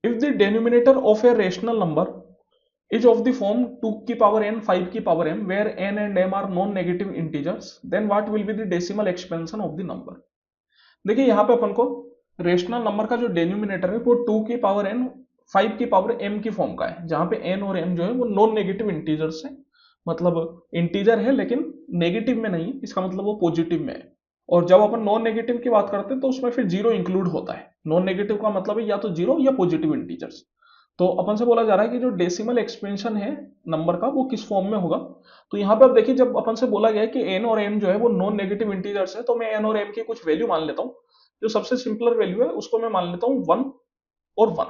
If the denominator of a rational number is of the form 2 की power n 5 की power m where n and m are non negative integers then what will be the decimal expansion of the number। देखिए यहां पे अपन को rational number का जो denominator है वो 2 की पावर n 5 की पावर m की फॉर्म का है, जहां पे n और m जो है वो नॉन नेगेटिव इंटीजर्स है, मतलब इंटीजर है लेकिन नेगेटिव में नहीं, इसका मतलब वो पॉजिटिव में है। और जब अपन नॉन नेगेटिव की बात करते हैं तो उसमें फिर जीरो इंक्लूड होता है। नॉन नेगेटिव का मतलब है या तो जीरो या पॉजिटिव इंटीजर्स। तो अपन से बोला जा रहा है कि जो डेसिमल एक्सपेंशन है नंबर का वो किस फॉर्म में होगा। तो यहाँ पे आप देखिए जब अपन से बोला गया है कि n और m जो है वो नॉन नेगेटिव इंटीजर्स है, तो मैं n और m की कुछ वैल्यू मान लेता हूँ। जो सबसे सिंपलर वैल्यू है उसको मैं मान लेता हूँ 1 और 1।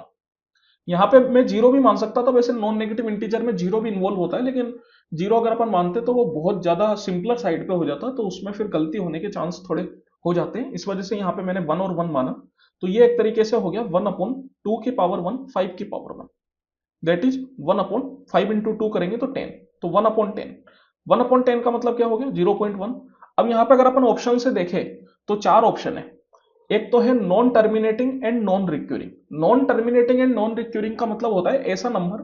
यहाँ पे मैं जीरो भी मान सकता था, वैसे नॉन नेगेटिव इंटीजर में जीरो भी इन्वॉल्व होता है, लेकिन जीरो अगर अपन मानते तो वो बहुत ज्यादा सिंपलर साइड पे हो जाता, तो उसमें फिर गलती होने के चांस थोड़े हो जाते हैं। इस वजह से यहाँ पे मैंने 1 और 1 माना। तो ये एक तरीके से हो गया 1/2 की पावर 1 5 की पावर 1, दैट इज 1/5 इंटू 2 करेंगे तो 10, तो 1/10। 1/10 का मतलब क्या हो गया 0.1। अब यहाँ पे अगर अपन ऑप्शन से देखें तो चार ऑप्शन है। एक तो है non terminating and non recurring. Non terminating and non recurring का मतलब होता है ऐसा नंबर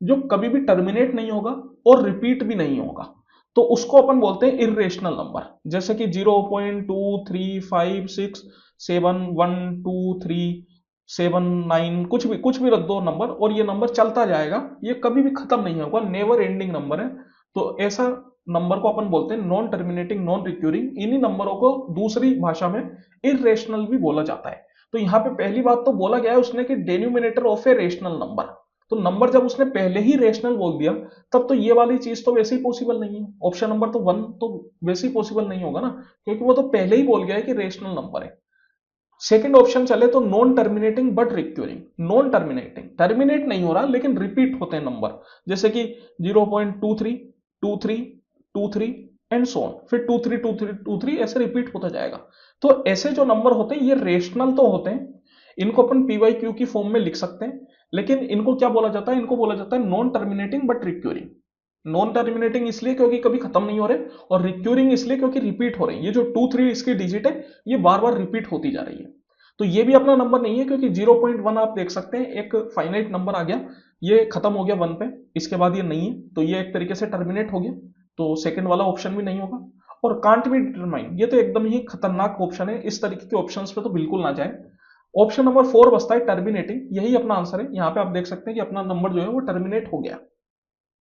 जो कभी भी टर्मिनेट नहीं होगा और रिपीट भी नहीं होगा, तो उसको अपन बोलते हैं इर्रेशनल नंबर। जैसे कि 0.235671237 कुछ भी रख दो नंबर और ये नंबर चलता जाएगा, ये कभी भी खत्म नहीं होगा, नेवर एंडिंग नंबर है। तो ऐसा नंबर को अपन बोलते हैं नॉन टर्मिनेटिंग नॉन रिक्यूरिंग। इन्हीं नंबरों को दूसरी भाषा में इरेशनल भी बोला जाता है। तो यहाँ पे पहली बात तो बोला गया है उसने कि डेन्यूमिनेटर ऑफ ए रेशनल नंबर। तो नंबर जब उसने पहले ही रेशनल बोल दिया तब तो ये वाली चीज तो वैसे ही पॉसिबल नहीं है। ऑप्शन नंबर तो 1 तो वैसे ही पॉसिबल नहीं होगा ना, क्योंकि वो तो पहले ही बोल गया है कि रेशनल नंबर है। सेकंड ऑप्शन चले तो non terminating but recurring. Non terminating, terminate नहीं हो रहा लेकिन रिपीट होते हैं नंबर, जैसे कि 0.23 23 23 एंड सो ऑन, फिर 23 23 23 ऐसे रिपीट होता जाएगा। तो ऐसे जो नंबर होते हैं ये रेशनल तो होते हैं, इनको अपन पीवाई की फॉर्म में लिख सकते हैं, लेकिन इनको क्या बोला जाता है, इनको बोला जाता है non terminating but recurring. Non terminating इसलिए क्योंकि कभी खत्म नहीं हो रहे, और रिक्यूरिंग इसलिए क्योंकि रिपीट हो रहे हैं। ये जो 2 3 इसकी डिजिट है ये बार बार रिपीट होती जा रही है। तो ये भी अपना नंबर नहीं है, क्योंकि 0.1 आप देख सकते हैं एक फाइनाइट नंबर आ गया, ये खत्म हो गया 1 पे, इसके बाद ये नहीं है, तो ये एक तरीके से टर्मिनेट हो गया, तो सेकंड वाला ऑप्शन भी नहीं होगा। और कांट बी डिटरमाइन, ये तो एकदम ही खतरनाक ऑप्शन है, इस तरीके के ऑप्शंस पे तो बिल्कुल ना जाए। ऑप्शन नंबर 4 बचता है टर्मिनेटिंग, यही अपना आंसर है। यहाँ पे आप देख सकते हैं कि अपना नंबर जो है वो टर्मिनेट हो गया।